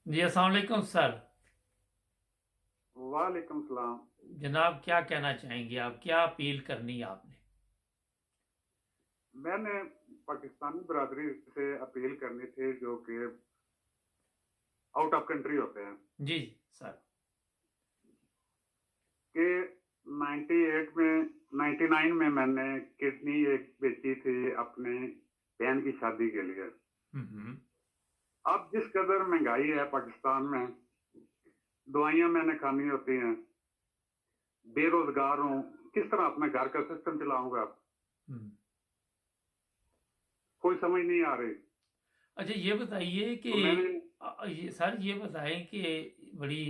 जी अस्सलाम वालेकुम सर। वालेकुम सलाम। जनाब क्या कहना चाहेंगे, आप क्या अपील करनी है आपने? मैंने पाकिस्तानी बरादरी से अपील करनी थी जो कि आउट ऑफ कंट्री होते हैं जी सर। कि 98 में 99 में मैंने किडनी एक बेची थी अपने बहन की शादी के लिए। हम्म। अब जिस कदर महंगाई है पाकिस्तान में, दवाइयां मैंने खानी होती हैं, बेरोजगार हूँ, किस तरह अपने घर का सिस्टम चलाऊंगा? हम्म। कोई समझ नहीं आ रही। अच्छा ये बताइए कि तो मैंने सर ये बताएं कि बड़ी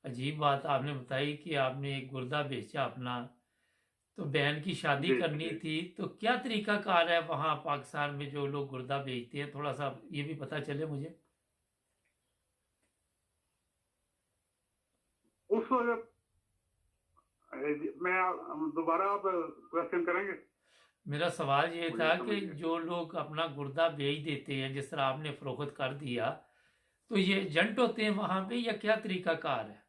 अजीब बात आपने बताई कि आपने एक गुर्दा बेचा अपना, तो बहन की शादी जी करनी जी, थी, तो क्या तरीका कार है वहाँ पाकिस्तान में जो लोग गुर्दा बेचते हैं, थोड़ा सा ये भी पता चले मुझे। उस वक्त मैं दोबारा आप क्वेश्चन करेंगे? मेरा सवाल ये मुझे था समझ कि नहीं आया। जो लोग अपना गुर्दा बेच देते हैं, जिस तरह आपने फरोख्त कर दिया, तो ये एजेंट होते हैं वहां पे या क्या तरीका कार है?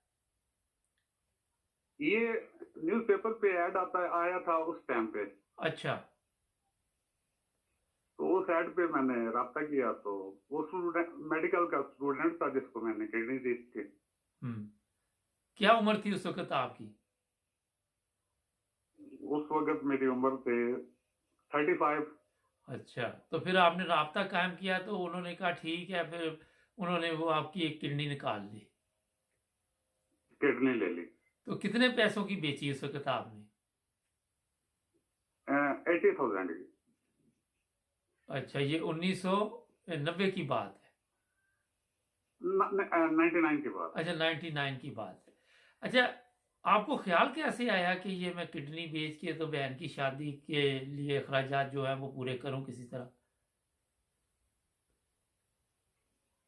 ये न्यूज़पेपर पे ऐड आता आया था उस टाइम पे। अच्छा। तो उस ऐड पे मैंने राब्ता किया, तो वो स्टूडेंट, मेडिकल का स्टूडेंट था जिसको मैंने किडनी दी थी। हम्म। क्या उम्र थी उस वक्त आपकी? उस वक्त मेरी उम्र थी 35। अच्छा, तो फिर आपने राब्ता कायम किया तो उन्होंने कहा ठीक है, फिर उन्होंने वो आपकी एक किडनी निकाल ली। किडनी ले ली। तो कितने पैसों की बेची उस वक्त आपने? 80,000 की। अच्छा, ये 1990 की बात है? 99 के बाद। अच्छा, 99 की बात है। अच्छा, आपको ख्याल कैसे आया कि ये मैं किडनी बेच के तो बहन की शादी के लिए अखराजात जो है वो पूरे करूं किसी तरह?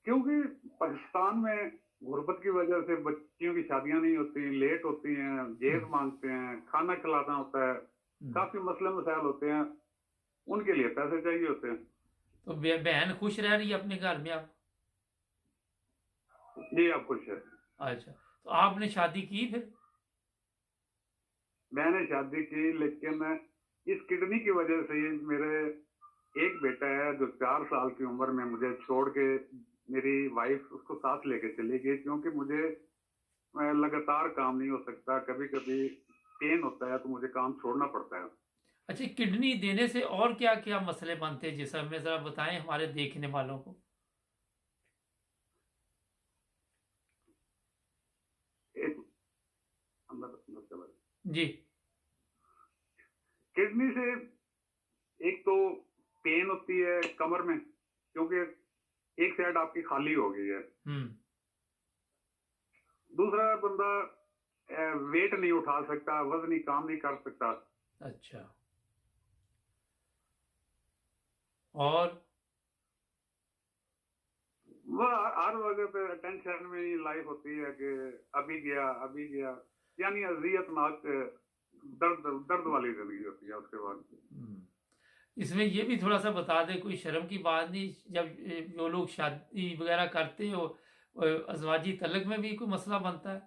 क्योंकि पाकिस्तान में गुर्बत की वजह से बच्चियों की शादियां नहीं होती, लेट होती हैं, जेज हम्म। मांगते हैं, खाना खिलाना होता है, हम्म। काफी मसले मसाइल होते हैं, उनके लिए पैसे चाहिए होते हैं। तो बहन खुश रह रही है अपने घर में अब? जी, आप खुश है? अच्छा, तो आपने शादी की फिर? मैंने शादी की, लेकिन इस किडनी की वजह से ही मेरे एक बेटा है जो 4 साल की उम्र में मुझे छोड़ के, मेरी वाइफ उसको साथ लेके चली गई, क्योंकि मुझे लगातार काम नहीं हो सकता, कभी कभी पेन होता है तो मुझे काम छोड़ना पड़ता है। अच्छा, किडनी देने से और क्या क्या मसले बनते हैं जिस हमें जरा बताएं हमारे देखने वालों को। एक अंदर अंदर चला गया। जी। किडनी से एक तो पेन होती है कमर में, क्योंकि एक साइड आपकी खाली हो गई है। हम्म। दूसरा, बंदा वेट नहीं उठा सकता, वजनी काम नहीं कर सकता। अच्छा। और? वह हर वजह पे टेंशन में ही लाइफ होती है कि अभी गया अभी गया, यानी अजियतनाक दर्द दर्द वाली जिंदगी होती है उसके बाद। हम्म। इसमें ये भी थोड़ा सा बता दें, कोई शर्म की बात नहीं, जब जो लोग शादी वगैरह करते हो, अजवाजी तलक में भी कोई मसला बनता है?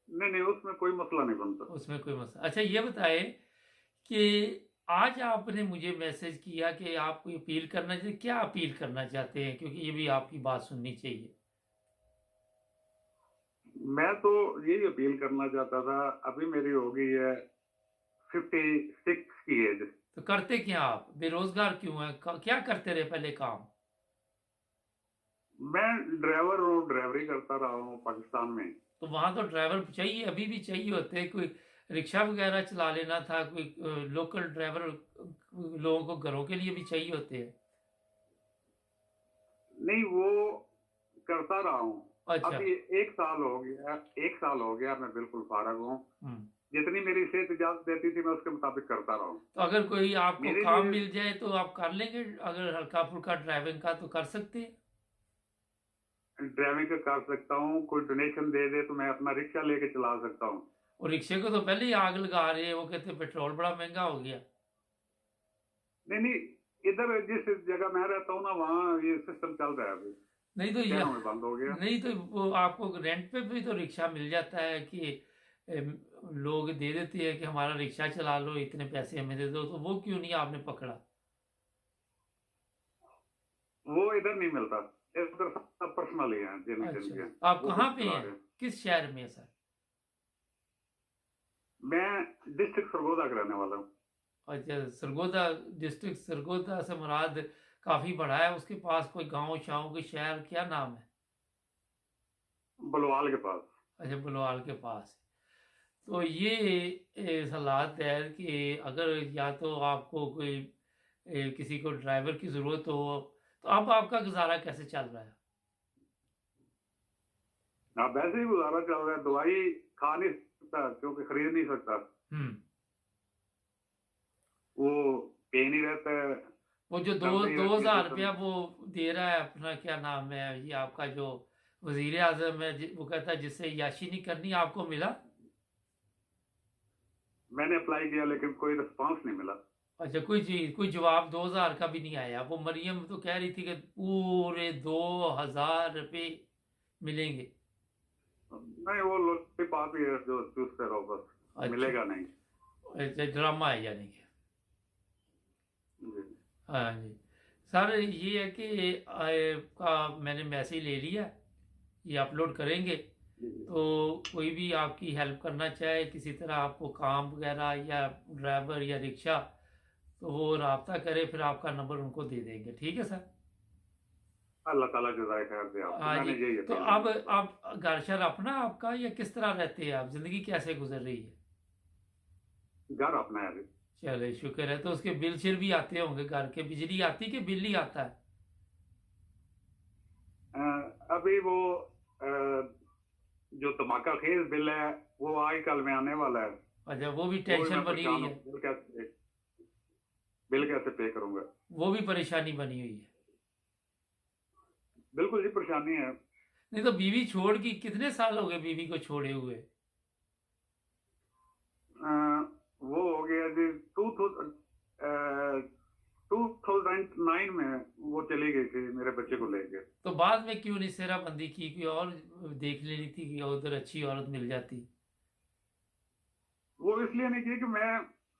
नहीं नहीं, उसमें कोई मसला नहीं बनता। उसमें कोई मसला, अच्छा ये बताए कि आज आपने मुझे मैसेज किया कि आप कोई अपील करना चाहिए, क्या अपील करना चाहते हैं, क्योंकि ये भी आपकी बात सुननी चाहिए। मैं तो यही अपील करना चाहता था, अभी मेरी हो गई है 56 की एज। तो करते क्या आप, बेरोजगार क्यों हैं, क्या करते रहे पहले काम? मैं ड्राइवर हूँ, ड्राइवरी करता रहा हूँ पाकिस्तान में। तो वहां तो ड्राइवर चाहिए, अभी भी चाहिए होते हैं, कोई रिक्शा वगैरह चला लेना था, कोई लोकल ड्राइवर लोगों को घरों के लिए भी चाहिए होते हैं। नहीं, वो करता रहा हूँ। अच्छा। अभी 1 साल हो गया, 1 साल हो गया, मैं बिल्कुल फारग हूँ। हम्म। जितनी मेरी सेहत इजाजत देती थी मैं उसके मुताबिक करता रहा हूँ। तो अगर कोई आपको मेरे काम लिए मिल जाए तो आप कर लेंगे, अगर हल्का फुल्का ड्राइविंग का तो कर सकते हैं? ड्राइविंग का कर सकता हूँ, कोई डोनेशन दे दे तो मैं अपना रिक्शा लेके चला सकता हूँ। और रिक्शे को तो पहले ही आग लगा रहे हैं, वो कहते हैं पेट्रोल बड़ा महंगा हो गया। नहीं नहीं, इधर जिस जगह मैं रहता हूँ ना, वहाँ ये सिस्टम चल रहा है अभी। नहीं तो शहरों में बंद हो गया। नहीं तो वो आपको रेंट पे भी तो रिक्शा मिल जाता है कि एम, लोग दे देते हैं कि हमारा रिक्शा चला लो, इतने पैसे हमें दे दो, तो वो क्यों नहीं आपने पकड़ा? वो इधर नहीं मिलता, इधर सब पर्सनल ही है, जिन अच्छा, जिनके आप वो कहाँ खुद पे चला हैं, रहे हैं। किस शहर में है सर? मैं डिस्ट्रिक्ट सरगोदा का रहने वाला हूँ। अच्छा, सरगोदा डिस्ट्रिक्ट, सरगोदा से मुराद काफी बड़ा है, उसके पास कोई गांव शाव कोई शहर, क्या नाम है? बलवाल के पास। अच्छा, बुलवाल के पास। तो ये हालात है कि अगर या तो आपको कोई किसी को ड्राइवर की ज़रूरत हो, तो अब आपका गुजारा कैसे चल रहा है? आप वैसे ही गुजारा चल रहा है, दवाई खा नहीं सकता क्योंकि खरीद नहीं सकता, हम्म। वो पेन ही रहता है, वो जो दर्द ही दो रहती है हजार जिसम। रुपया वो दे रहा है अपना, क्या नाम है ये आपका जो वजीर आजम है, वो कहता है जिससे याशी नहीं करनी, आपको मिला? मैंने अप्लाई किया लेकिन कोई रिस्पांस नहीं मिला। अच्छा, कोई चीज, कोई जवाब 2000 का भी नहीं आया? वो मरियम तो कह रही थी कि पूरे 2000 रुपये मिलेंगे। नहीं, वो लॉलीपॉप ही है जो चूज करो बस, अच्छा। मिलेगा नहीं। अच्छा, ड्रामा है यानी कि। जी। हाँ जी। सर ये है कि का मैंने मैसेज ले लिया, ये अपलोड करेंगे, तो कोई भी आपकी हेल्प करना चाहे किसी तरह, आपको काम वगैरह या ड्राइवर या रिक्शा, तो वो राब्ता करे, फिर आपका नंबर उनको दे देंगे, ठीक है सर? अल्लाह ताला जज़ाए खैर दे आपको, हाँ जी। मैंने यही तो अपील अब करनी है। आप घर शर अपना आपका, या किस तरह रहते हैं आप, जिंदगी कैसे गुजर रही है? घर अपना है अभी। चले शुक्र है। तो उसके बिल शिल भी आते होंगे, घर के बिजली आती कि बिल ही आता है? अभी वो अ, जो धमाका खेज बिल है वो आज कल में आने वाला है। अच्छा, वो भी वो भी टेंशन मैं बनी हुई परेशान हूँ, है? बिल कैसे पे करूंगा। वो भी परेशानी बनी हुई है? बिल्कुल जी, परेशानी है। नहीं तो बीवी छोड़ की कितने साल हो गए बीवी को छोड़े हुए? अ, वो हो गया जी 2009 में वो चली गई थी मेरे बच्चे को लेके। तो बाद में क्यों नहीं सेराबंदी की, कोई और देख लेनी थी कि उधर अच्छी औरत मिल जाती? वो इसलिए नहीं की कि मैं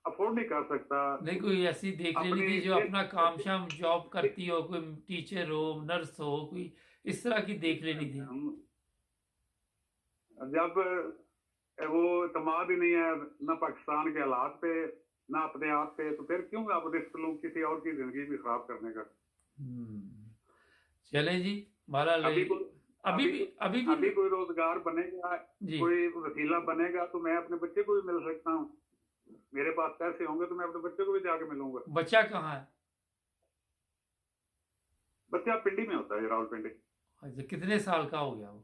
अफोर्ड नहीं कर सकता नहीं, कोई ऐसी देख लेनी अपनी थी जो अपना काम शाम जॉब करती हो, कोई टीचर हो, नर्स हो, कोई इस तरह की देख लेनी थी? जब वो इतमाद ही नहीं है ना पाकिस्तान के हालात पे ना अपने आप पे, तो फिर क्यों आप रिस्क लूं किसी और की जिंदगी भी खराब करने का। चले जी, बहरहाल अभी कोई अभी अभी भी अभी भी अभी कोई रोजगार बनेगा, जी। कोई वसीला बनेगा तो मैं अपने बच्चे को भी मिल सकता हूँ। मेरे पास पैसे होंगे तो मैं अपने बच्चे को भी जाके मिलूंगा। बच्चा कहाँ है? बच्चा पिंडी में होता है, रावलपिंडी। अच्छा, कितने साल का हो गया वो?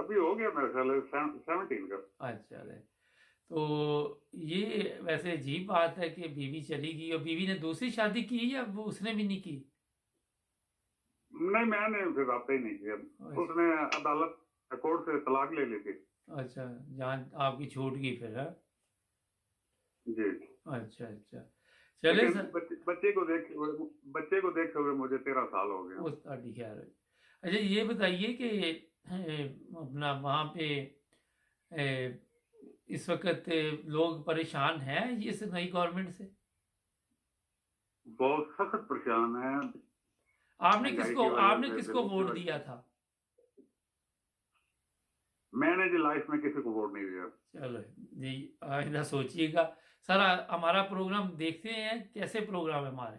अभी हो गया मेरे ख्याल 17 का। अच्छा अरे, तो ये वैसे अजीब बात है कि बीवी चली गई, और बीवी ने दूसरी शादी की या वो उसने भी नहीं की? नहीं, मैंने फिर रब्ता ही नहीं किया। उसने अदालत कोर्ट से तलाक ले ली थी। अच्छा, जान आपकी छूट गई फिर है? जी। अच्छा अच्छा, चले लेकिन सर। बच्चे को देखते हुए मुझे 13 साल हो गए। वो ਤੁਹਾਡੀ खैर है। अच्छा, ये बताइए कि अपना वहाँ पे इस वक्त लोग परेशान हैं इस नई गवर्नमेंट से? बहुत सख्त परेशान है। आपने महंगाई किसको की वजह आपने से, किसको बिलों की वोट वजह दिया से। था? मैंने जी लाइफ में किसी को वोट नहीं दिया। चलो जी, आइंदा सोचिएगा। सर हमारा प्रोग्राम देखते हैं, कैसे प्रोग्राम है हमारे?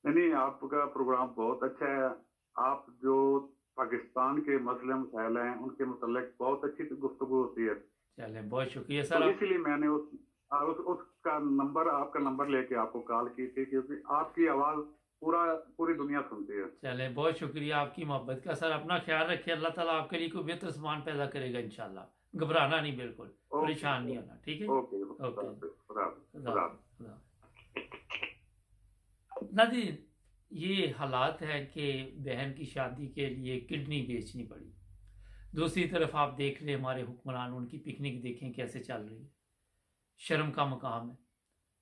नहीं, आपका प्रोग्राम बहुत अच्छा है। आप जो पाकिस्तान के मसले मसाइल हैं उनके मुतल्लिक बहुत अच्छी गुफ्तगू होती है। चले, बहुत शुक्रिया तो सर। इसीलिए मैंने उसका नंबर, आपका नंबर लेके आपको कॉल की थी, क्योंकि आपकी आवाज पूरी दुनिया सुनती है। चले, बहुत शुक्रिया आपकी मोहब्बत का। सर अपना ख्याल रखिए, अल्लाह ताला आपके लिए कोई बेहतर सामान पैदा करेगा इंशाल्लाह। घबराना नहीं, बिल्कुल परेशान नहीं होना, ठीक है? ओके ओके, खुदा खुदा खुदा। खुदा। नाज़रीन, ये हालात है कि बहन की शादी के लिए किडनी बेचनी पड़ी। दूसरी तरफ आप देख रहे हमारे हुक्मरान, उनकी पिकनिक देखें कैसे चल रही है। शर्म का मकाम है।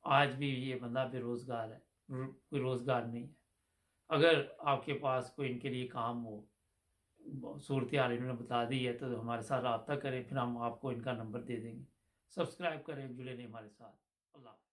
आज भी ये बंदा बेरोज़गार है, कोई रोज़गार नहीं है। अगर आपके पास कोई इनके लिए काम हो, सूरत हाल इन्होंने बता दी है, तो हमारे साथ रब्ता करें, फिर हम आपको इनका नंबर दे देंगे। सब्सक्राइब करें, जुड़े रहें हमारे साथ। अल्लाह।